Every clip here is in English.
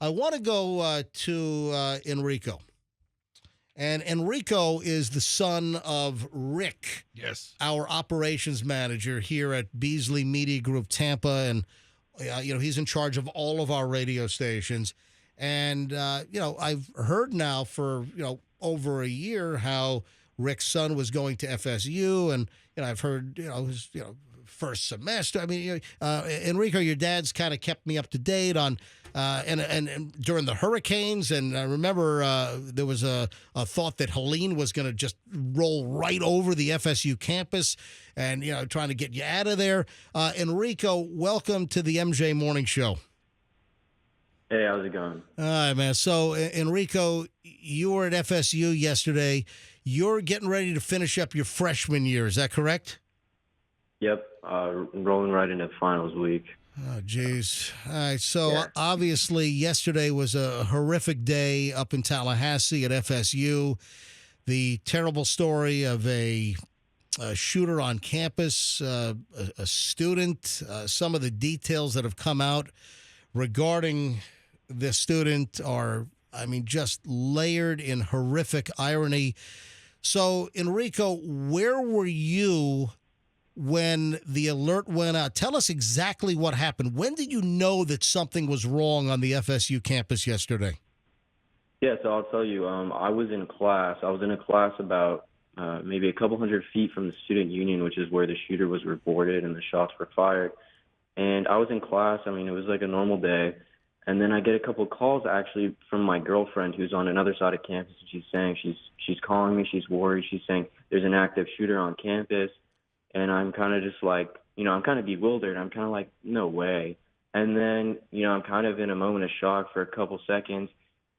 I want to go to Enrico. And Enrico is the son of Rick, Yes. our operations manager here at Beasley Media Group Tampa. And, he's in charge of all of our radio stations. And, I've heard now for, over a year how Rick's son was going to FSU. And, I've heard, his, first semester. I mean, Enrico, your dad's kind of kept me up to date on, and during the hurricanes. And I remember there was a thought that Helene was going to just roll right over the FSU campus and, trying to get you out of there. Enrico, welcome to the MJ Morning Show. Hey, how's it going? All right, man. So, Enrico, you were at FSU yesterday. You're getting ready to finish up your freshman year. Is that correct? Yep, rolling right into finals week. Oh, geez. All right. So, Yeah. obviously, yesterday was a horrific day up in Tallahassee at FSU. The terrible story of a shooter on campus, a student, some of the details that have come out regarding this student are, just layered in horrific irony. So, Enrico, where were you when the alert went out? Tell us exactly what happened. When did you know that something was wrong on the FSU campus yesterday? Yeah, so I'll tell you, I was in class. I was in a class about maybe a couple hundred feet from the student union, which is where the shooter was reported and the shots were fired. And I was in class. It was like a normal day. And then I get a couple of calls actually from my girlfriend who's on another side of campus. And she's saying she's calling me. She's worried. She's saying there's an active shooter on campus. And I'm kind of just like, I'm kind of bewildered. I'm kind of like, no way. And then, I'm kind of in a moment of shock for a couple seconds.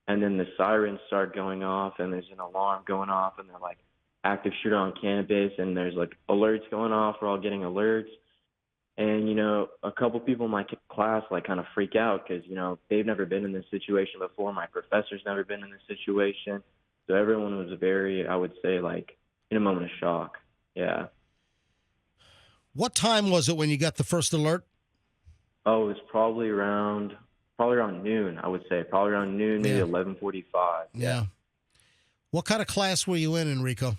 And then the sirens start going off and there's an alarm going off and they're like, active shooter on campus. And there's like alerts going off. We're all getting alerts. And, a couple people in my class like kind of freak out because, they've never been in this situation before. My professor's never been in this situation. So everyone was very, I would say, like in a moment of shock. Yeah. What time was it when you got the first alert? Oh, it was probably around noon, I would say. Probably around noon, maybe 11:45. Yeah. What kind of class were you in, Enrico?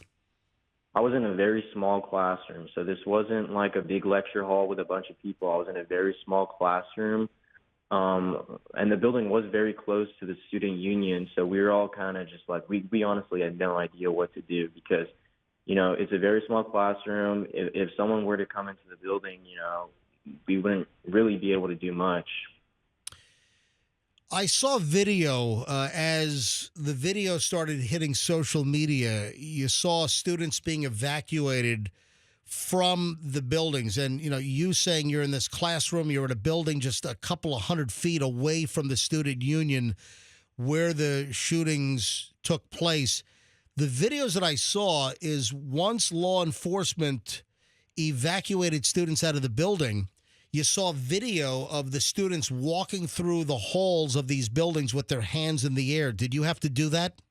I was in a very small classroom. So this wasn't like a big lecture hall with a bunch of people. I was in a very small classroom. And the building was very close to the student union. So we were all kind of just like, we honestly had no idea what to do because, it's a very small classroom. If someone were to come into the building, we wouldn't really be able to do much. I saw video as the video started hitting social media. You saw students being evacuated from the buildings. And, you saying you're in this classroom, you're in a building just a couple of 100 feet away from the student union where the shootings took place. The videos that I saw is once law enforcement evacuated students out of the building, you saw video of the students walking through the halls of these buildings with their hands in the air. Did you have to do that?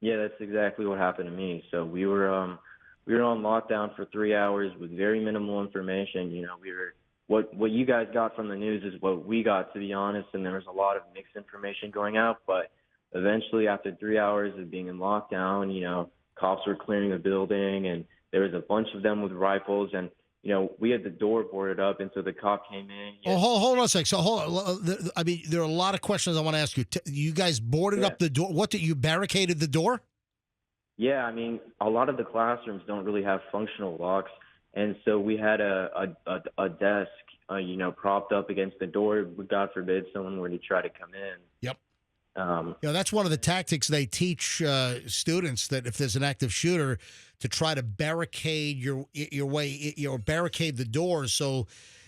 Yeah, that's exactly what happened to me. So we were on lockdown for 3 hours with very minimal information. What you guys got from the news is what we got, to be honest, and there was a lot of mixed information going out. But eventually, after 3 hours of being in lockdown, cops were clearing the building, and there was a bunch of them with rifles, and we had the door boarded up, and so the cop came in. Oh, hold on a sec. So hold on. There are a lot of questions I want to ask you. You guys boarded up the door. What, did you barricaded the door? Yeah, a lot of the classrooms don't really have functional locks, and so we had a desk, propped up against the door. God forbid someone were to try to come in. Yep. That's one of the tactics they teach students, that if there's an active shooter, to try to barricade your way, barricade the doors so,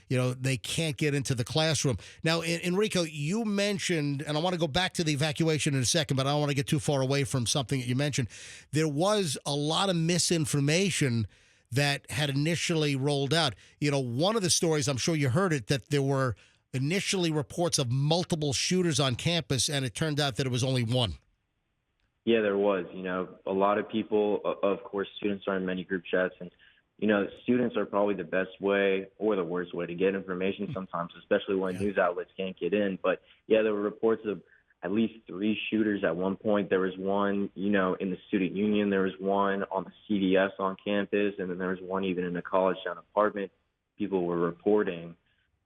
they can't get into the classroom. Now, Enrico, you mentioned, and I want to go back to the evacuation in a second, but I don't want to get too far away from something that you mentioned. There was a lot of misinformation that had initially rolled out. One of the stories, I'm sure you heard it, that there were initially reports of multiple shooters on campus, and it turned out that it was only one. Yeah, there was. A lot of people, of course, students are in many group chats, and students are probably the best way or the worst way to get information sometimes, especially when Yeah. news outlets can't get in. But yeah, there were reports of at least three shooters at one point. There was one, in the student union. There was one on the CVS on campus, and then there was one even in a college town apartment. People were reporting.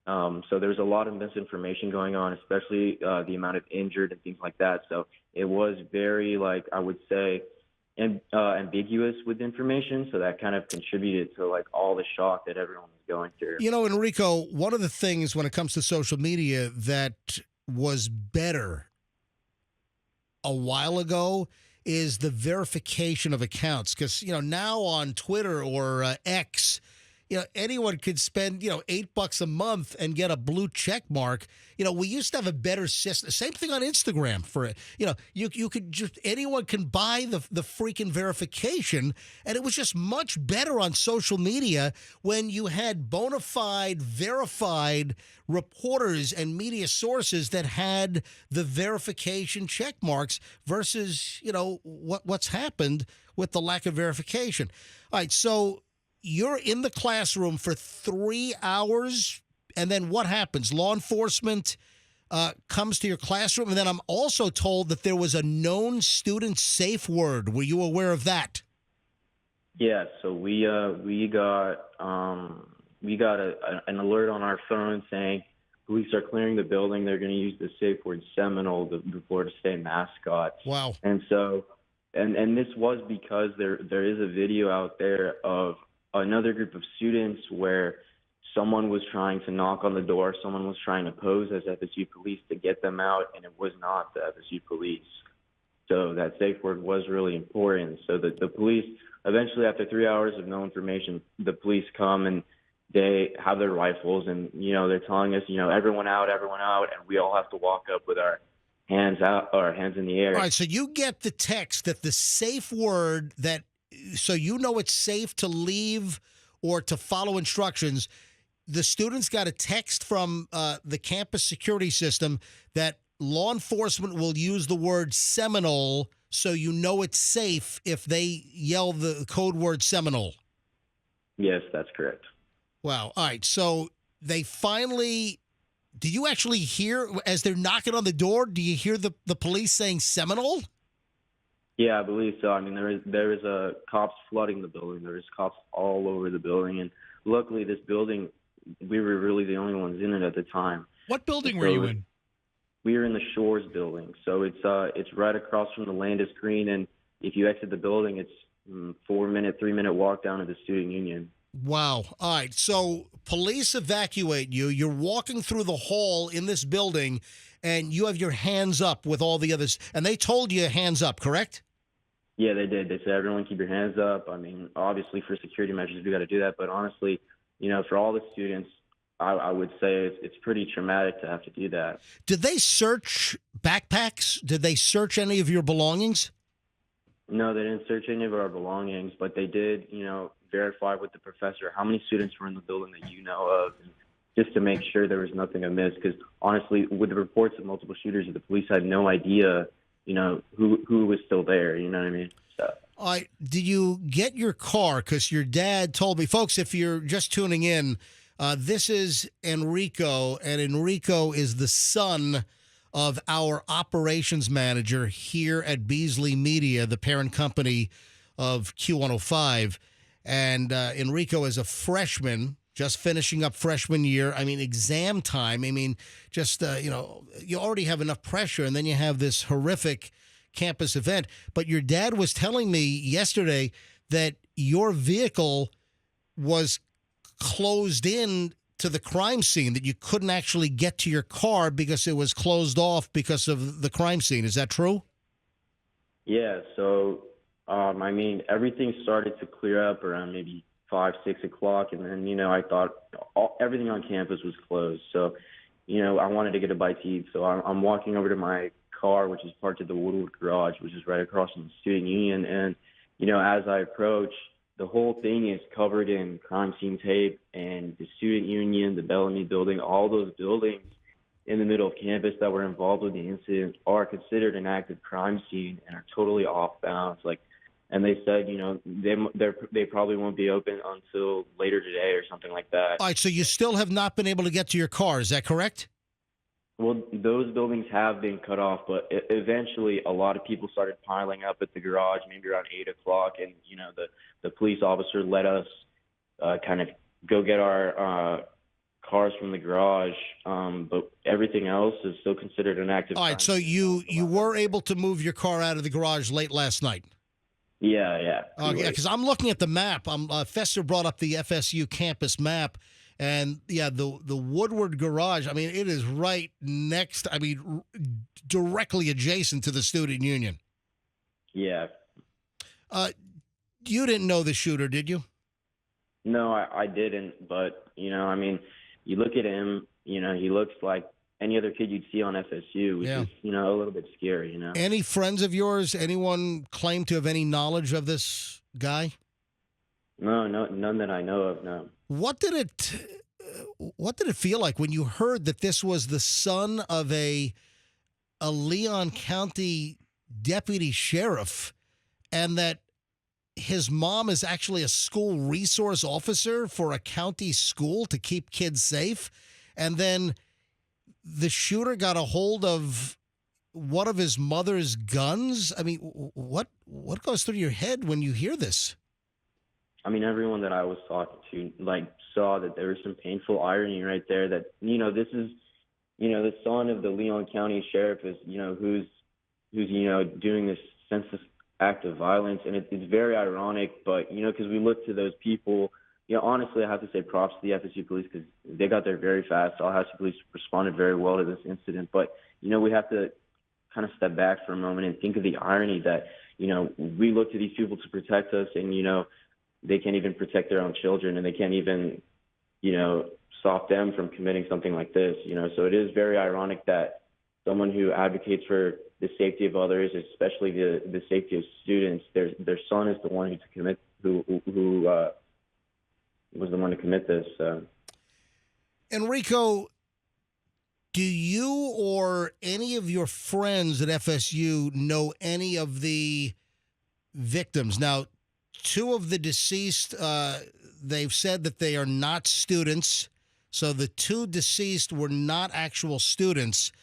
So there's a lot of misinformation going on, especially the amount of injured and things like that. So it was very, like, I would say, ambiguous with information. So that kind of contributed to like all the shock that everyone was going through. Enrico, one of the things when it comes to social media that was better a while ago is the verification of accounts. Because, now on Twitter or X, anyone could spend, $8 a month and get a blue check mark. We used to have a better system. Same thing on Instagram for it. You could just, anyone can buy the freaking verification. And it was just much better on social media when you had bona fide, verified reporters and media sources that had the verification check marks versus, what's happened with the lack of verification. All right. So, you're in the classroom for 3 hours, and then what happens? Law enforcement comes to your classroom, and then I'm also told that there was a known student safe word. Were you aware of that? Yeah, so we got an alert on our phone saying police are clearing the building. They're going to use the safe word Seminole, the Florida State mascot. Wow. And so, and this was because there is a video out there of another group of students where someone was trying to knock on the door, someone was trying to pose as FSU police to get them out, and it was not the FSU police. So that safe word was really important. So that the police, eventually after 3 hours of no information, the police come and they have their rifles and, they're telling us, everyone out, and we all have to walk up with our hands out, or our hands in the air. All right, so you get the text that the safe word so it's safe to leave or to follow instructions. The students got a text from the campus security system that law enforcement will use the word Seminole, so it's safe if they yell the code word Seminole. Yes, that's correct. Wow. All right, so they finally... Do you actually hear, as they're knocking on the door, do you hear the police saying Seminole? Yeah, I believe so. I mean, there is cops flooding the building. There is cops all over the building, and luckily, this building, we were really the only ones in it at the time. What building were you in? We were in the Shores building, so it's right across from the Landis Green, and if you exit the building, it's 3-minute walk down to the student union. Wow. All right. So police evacuate you. You're walking through the hall in this building, and you have your hands up with all the others. And they told you hands up, correct? Yeah, they did. They said, everyone keep your hands up. I mean, obviously for security measures, we got to do that. But honestly, for all the students, I would say it's pretty traumatic to have to do that. Did they search backpacks? Did they search any of your belongings? No, they didn't search any of our belongings, but they did, verify with the professor how many students were in the building that you know of, and just to make sure there was nothing amiss. Because honestly, with the reports of multiple shooters, the police had no idea, who was still there. You know what I mean? So. Did you get your car? Because your dad told me, folks, if you're just tuning in, this is Enrico, and Enrico is the son of our operations manager here at Beasley Media, the parent company of Q105. And Enrico is a freshman, just finishing up freshman year. I mean, exam time. I mean, just, you already have enough pressure, and then you have this horrific campus event. But your dad was telling me yesterday that your vehicle was closed in to the crime scene, that you couldn't actually get to your car because it was closed off because of the crime scene. Is that true? Yeah. So, I mean, everything started to clear up around maybe 5, 6 o'clock. And then, I thought everything on campus was closed. So, I wanted to get a bite to eat. So I'm walking over to my car, which is parked at the Woodward Garage, which is right across from the student union. And, as I approach, the whole thing is covered in crime scene tape, and the student union, the Bellamy building, all those buildings in the middle of campus that were involved with the incident are considered an active crime scene and are totally off bounds. Like, and they said, they probably won't be open until later today or something like that. All right, so you still have not been able to get to your car. Is that correct? Well, those buildings have been cut off, but eventually a lot of people started piling up at the garage, maybe around 8 o'clock, and the police officer let us kind of go get our cars from the garage, but everything else is still considered an active All right, crime so scene. you were able to move your car out of the garage late last night. Yeah. Yeah, because I'm looking at the map. Fester brought up the FSU campus map, and yeah, the Woodward garage. I mean, it is right next. I mean, directly adjacent to the student union. Yeah. You didn't know the shooter, did you? No, I didn't, but I mean, you look at him, he looks like any other kid you'd see on FSU, which is, a little bit scary, Any friends of yours, anyone claim to have any knowledge of this guy? No, none that I know of, no. What did it feel like when you heard that this was the son of a Leon County deputy sheriff, and that his mom is actually a school resource officer for a county school to keep kids safe, and then the shooter got a hold of one of his mother's guns? I mean, what goes through your head when you hear this? I mean, everyone that I was talking to, saw that there was some painful irony right there that, this is, the son of the Leon County sheriff is, who's doing this senseless act of violence. And it's very ironic, but, because we look to those people, honestly, I have to say props to the FSU police because they got there very fast. Tallahassee police responded very well to this incident. But, we have to kind of step back for a moment and think of the irony that, we look to these people to protect us and, they can't even protect their own children and they can't even, stop them from committing something like this, So it is very ironic that someone who advocates for the safety of others, especially the safety of students, their son is the one who was the one to commit this. Enrico, do you or any of your friends at FSU know any of the victims? Now, two of the deceased, they've said that they are not students. So the two deceased were not actual students.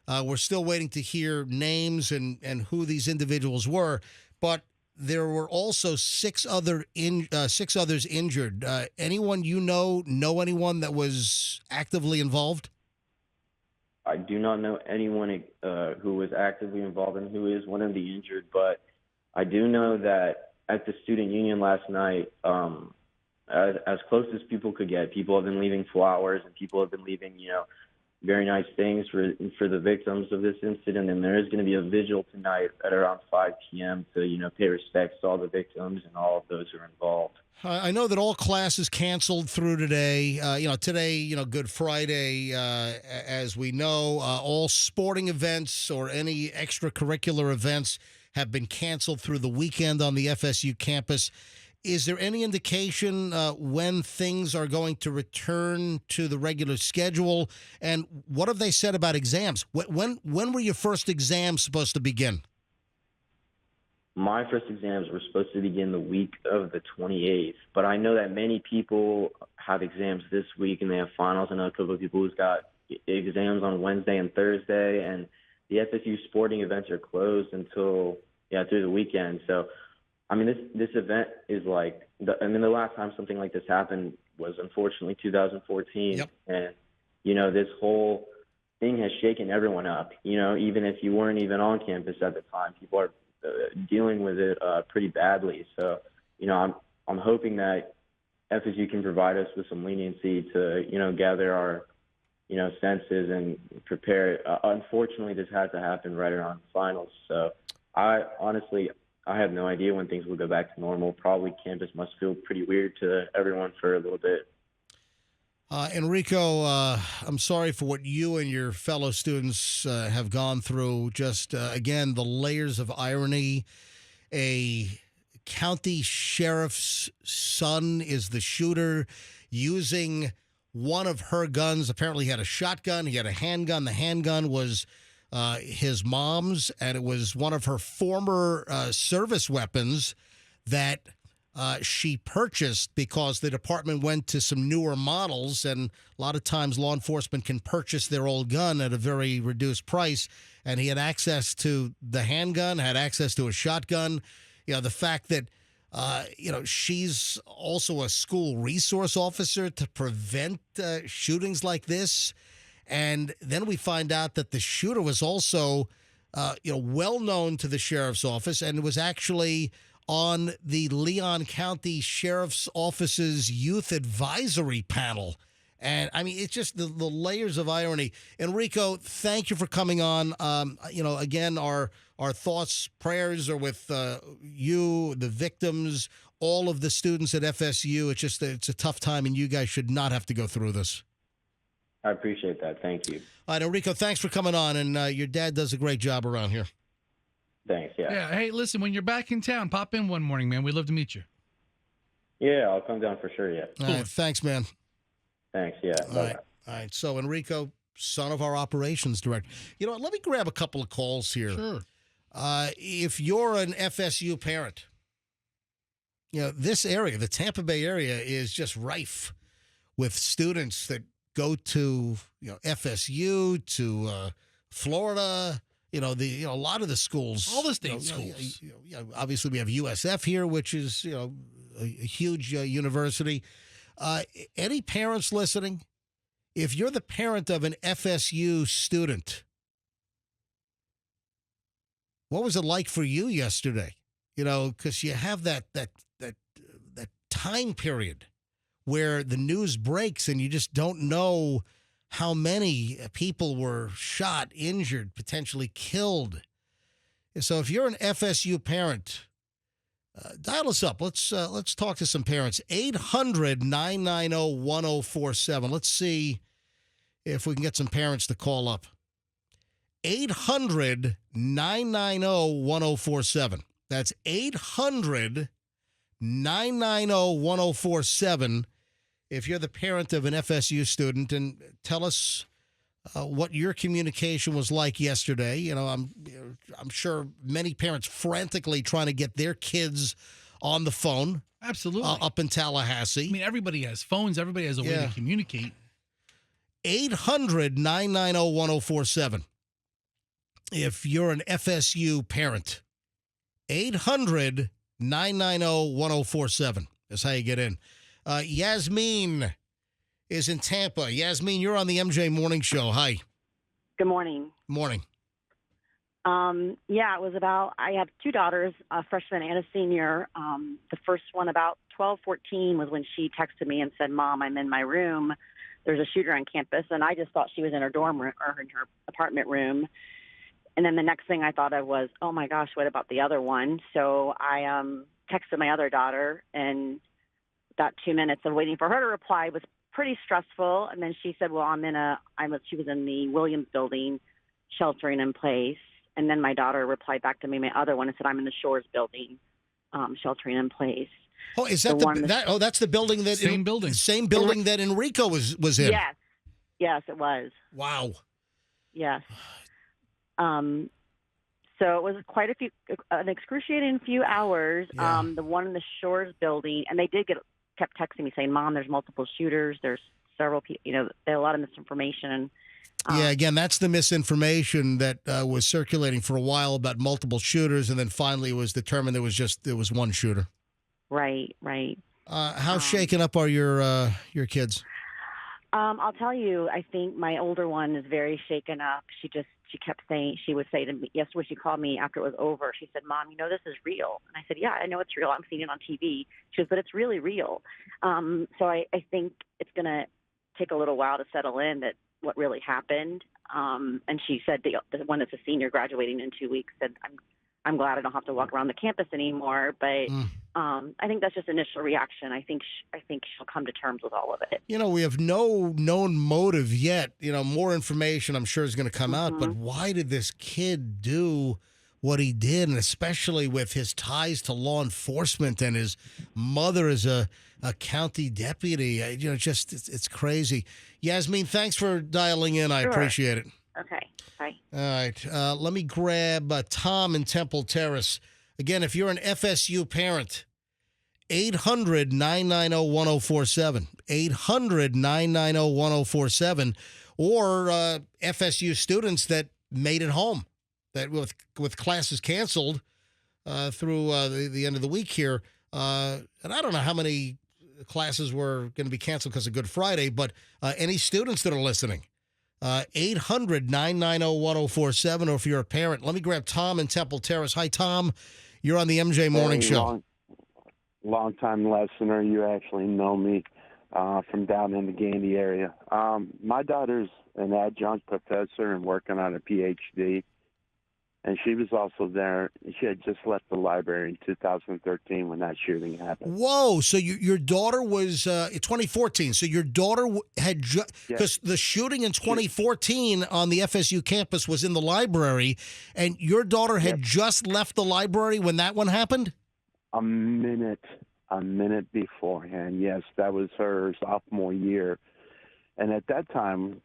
We're still waiting to hear names and who these individuals were. But there were also six others injured. Anyone you know anyone that was actively involved? I do not know anyone who was actively involved and who is one of the injured, but I do know that at the student union last night, as close as people could get, people have been leaving flowers and people have been leaving, very nice things for the victims of this incident. And there is going to be a vigil tonight at around 5 p.m. to, pay respects to all the victims and all of those who are involved. I know that all classes canceled through today. Today, Good Friday, as we know, all sporting events or any extracurricular events have been canceled through the weekend on the FSU campus. Is there any indication when things are going to return to the regular schedule? And what have they said about exams? When were your first exams supposed to begin? My first exams were supposed to begin the week of the 28th, but I know that many people have exams this week and they have finals. I know a couple of people who's got exams on Wednesday and Thursday, and the FSU sporting events are closed until through the weekend. So, I mean, this event is the last time something like this happened was unfortunately 2014, Yep. And this whole thing has shaken everyone up. Even if you weren't even on campus at the time, people are dealing with it pretty badly. So, I'm hoping that FSU can provide us with some leniency to, gather our, senses and prepare. Unfortunately, this had to happen right around the finals. So I have no idea when things will go back to normal. Probably campus must feel pretty weird to everyone for a little bit. Enrico, I'm sorry for what you and your fellow students have gone through. Just, again, the layers of irony. A county sheriff's son is the shooter using one of her guns. Apparently he had a shotgun. He had a handgun. The handgun was his mom's, and it was one of her former service weapons. that she purchased because the department went to some newer models, and a lot of times law enforcement can purchase their old gun at a very reduced price. And he had access to the handgun, had access to a shotgun. The fact that she's also a school resource officer to prevent shootings like this. And then we find out that the shooter was also, well known to the sheriff's office and was actually on the Leon County Sheriff's Office's youth advisory panel. And I mean, it's just the layers of irony. Enrico, thank you for coming on. Again, our thoughts, prayers are with you, the victims, all of the students at FSU. It's a tough time, and you guys should not have to go through this. I appreciate that. Thank you. All right, Enrico, thanks for coming on, and your dad does a great job around here. Thanks, yeah. Yeah, hey, listen, when you're back in town, pop in one morning, man. We'd love to meet you. Yeah, I'll come down for sure, yeah. All right, thanks, man. Thanks, yeah. All right. So, Enrico, son of our operations director. Let me grab a couple of calls here. Sure. If you're an FSU parent, this area, the Tampa Bay area, is just rife with students that go to, FSU, to Florida, a lot of the schools. All the state schools. Obviously, we have USF here, which is, a huge university. Any parents listening, if you're the parent of an FSU student, what was it like for you yesterday? Because you have that time period where the news breaks and you just don't know how many people were shot, injured, potentially killed. So if you're an FSU parent, dial us up. Let's talk to some parents. 800-990-1047. Let's see if we can get some parents to call up. 800-990-1047. That's 800-990-1047. If you're the parent of an FSU student, and tell us what your communication was like yesterday. I'm sure many parents frantically trying to get their kids on the phone. Absolutely. Up in Tallahassee. I mean, everybody has phones. Everybody has a way to communicate. 800-990-1047. If you're an FSU parent, 800-990-1047 is how you get in. Yasmin is in Tampa. Yasmin, you're on the MJ Morning Show. Hi. Good morning. Morning. It was I have two daughters, a freshman and a senior. The first one, about 12, 14, was when she texted me and said, "Mom, I'm in my room. There's a shooter on campus." And I just thought she was in her dorm room or in her apartment room. And then the next thing I thought of was, oh my gosh, what about the other one? So I texted my other daughter, and that 2 minutes of waiting for her to reply was pretty stressful. And then she said, well, she was in the Williams building sheltering in place. And then my daughter replied back to me, my other one, and said, I'm in the Shores building sheltering in place. Oh, is that that's the building that same building that Enrico was in? Yes, it was. Wow. Yes. So it was quite an excruciating few hours. Yeah. The one in the Shores building, and they kept texting me saying, "Mom, there's multiple shooters. There's several people. There's a lot of misinformation." Again, that's the misinformation that was circulating for a while about multiple shooters, and then finally it was determined there was one shooter. Right. How shaken up are your kids? I'll tell you, I think my older one is very shaken up. She kept saying, she would say to me, yesterday she called me after it was over, she said, "Mom, this is real." And I said, "Yeah, I know it's real. I'm seeing it on TV." She goes, "But it's really real." So I think it's going to take a little while to settle in that what really happened. And she said the one that's a senior graduating in 2 weeks said, I'm glad I don't have to walk around the campus anymore. But I think that's just initial reaction. I think she'll come to terms with all of it. We have no known motive yet. More information I'm sure is going to come out. But why did this kid do what he did? And especially with his ties to law enforcement and his mother is a county deputy. It's crazy. Yasmin, thanks for dialing in. I appreciate it. Okay. Bye. All right. Let me grab Tom in Temple Terrace. Again, if you're an FSU parent, 800-990-1047. 800-990-1047. Or FSU students that made it home, that with classes canceled through the end of the week here. And I don't know how many classes were going to be canceled because of Good Friday, but any students that are listening, 800-990-1047, or if you're a parent. Let me grab Tom in Temple Terrace. Hi, Tom. You're on the MJ Morning Show. Long-time listener. You actually know me from down in the Gandy area. My daughter's an adjunct professor and working on a PhD. And she was also there. She had just left the library in 2013 when that shooting happened. Whoa. So your daughter was in 2014. So your daughter had because the shooting in 2014 on the FSU campus was in the library, and your daughter had just left the library when that one happened? A minute beforehand. Yes, that was her sophomore year. And at that time,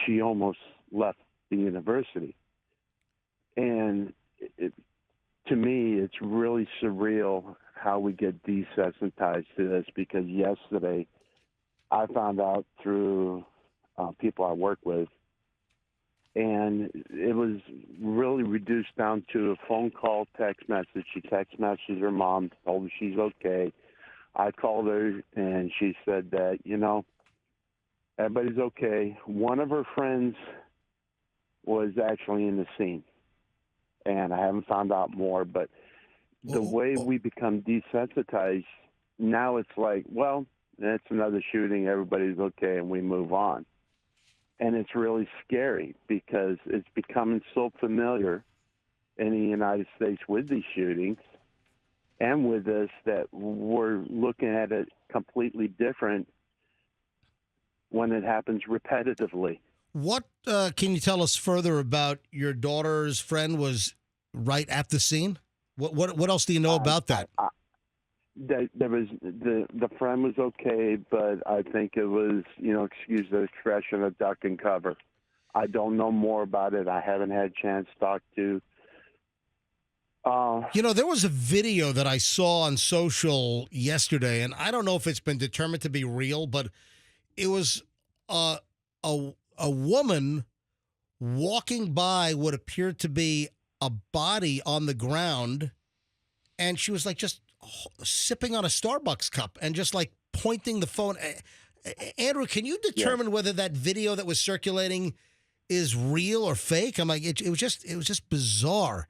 she almost left the university. And to me, it's really surreal how we get desensitized to this, because yesterday I found out through people I work with, and it was really reduced down to a phone call, text message. She text messaged her mom, told her she's okay. I called her, and she said that, everybody's okay. One of her friends was actually in the scene. And I haven't found out more, but the way we become desensitized, now it's like, well, it's another shooting, everybody's okay, and we move on. And it's really scary because it's becoming so familiar in the United States with these shootings and with this that we're looking at it completely different when it happens repetitively. What can you tell us further about your daughter's friend was right at the scene? What else do you know about that? There was the friend was okay, but I think it was, excuse the expression, a duck and cover. I don't know more about it. I haven't had a chance to talk to. There was a video that I saw on social yesterday, and I don't know if it's been determined to be real, but it was a woman walking by what appeared to be a body on the ground, and she was like just sipping on a Starbucks cup and just like pointing the phone. Andrew, can you determine whether that video that was circulating is real or fake? I'm like, it was just bizarre.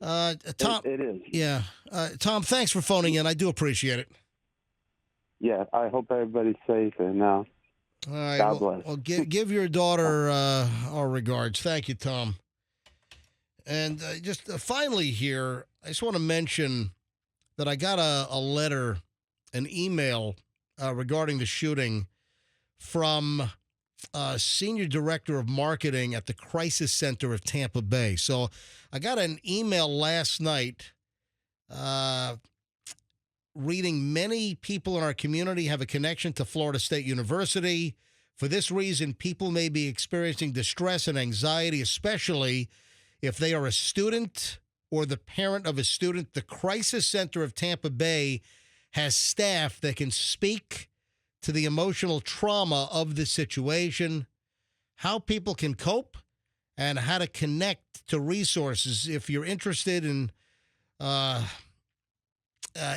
Tom, it is. Yeah. Tom, thanks for phoning in. I do appreciate it. Yeah, I hope everybody's safe, and all right, God bless. Well, give your daughter our regards. Thank you, Tom. And just finally here, I just want to mention that I got a letter, an email regarding the shooting from Senior Director of Marketing at the Crisis Center of Tampa Bay. So I got an email last night reading, many people in our community have a connection to Florida State University. For this reason, people may be experiencing distress and anxiety, especially if they are a student or the parent of a student. The Crisis Center of Tampa Bay has staff that can speak to the emotional trauma of the situation, how people can cope, and how to connect to resources. If you're interested in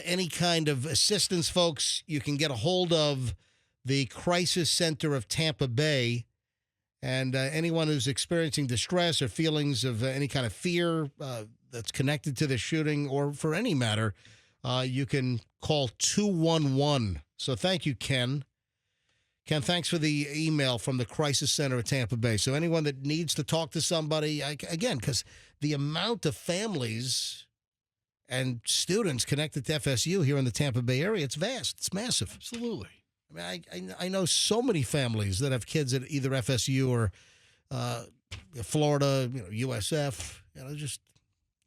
any kind of assistance, folks, you can get a hold of the Crisis Center of Tampa Bay. And anyone who's experiencing distress or feelings of any kind of fear that's connected to the shooting, or for any matter, you can call 211. So thank you, Ken. Ken, thanks for the email from the Crisis Center of Tampa Bay. So anyone that needs to talk to somebody, again, because the amount of families and students connected to FSU here in the Tampa Bay area, it's vast. It's massive. Absolutely. I mean, I know so many families that have kids at either FSU or Florida, USF.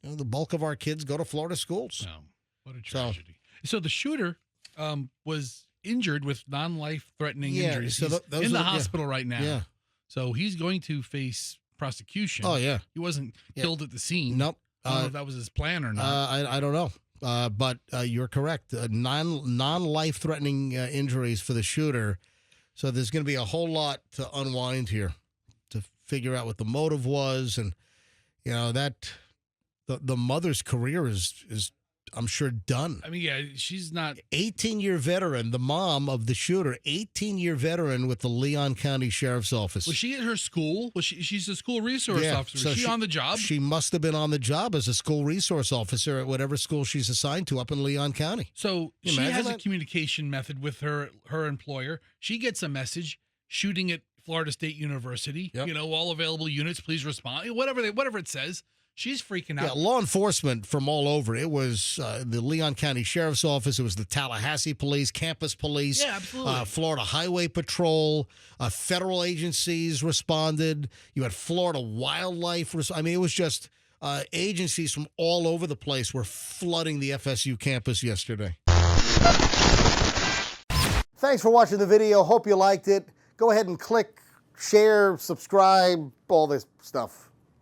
The bulk of our kids go to Florida schools. Oh, what a tragedy. So the shooter was injured with non-life-threatening injuries. So he's in the hospital right now. Yeah. So he's going to face prosecution. Oh, yeah. He wasn't killed at the scene. Nope. I don't know if that was his plan or not. I don't know. but you're correct. Non-life threatening injuries for the shooter. So there's going to be a whole lot to unwind here to figure out what the motive was, and that the mother's career is I'm sure done. I mean, yeah, she's not 18-year veteran, the mom of the shooter, 18-year veteran with the Leon County Sheriff's Office. Was she at her school? She's a school resource officer. So Was she on the job? She must have been on the job as a school resource officer at whatever school she's assigned to up in Leon County. So you she has that? a communication method with her employer. She gets a message, shooting at Florida State University. Yep. All available units, please respond. Whatever it says. She's freaking out. Yeah, law enforcement from all over. It was the Leon County Sheriff's Office. It was the Tallahassee Police, Campus Police, Yeah, absolutely. Florida Highway Patrol, federal agencies responded. You had Florida Wildlife. It was just agencies from all over the place were flooding the FSU campus yesterday. Thanks for watching the video. Hope you liked it. Go ahead and click, share, subscribe, all this stuff.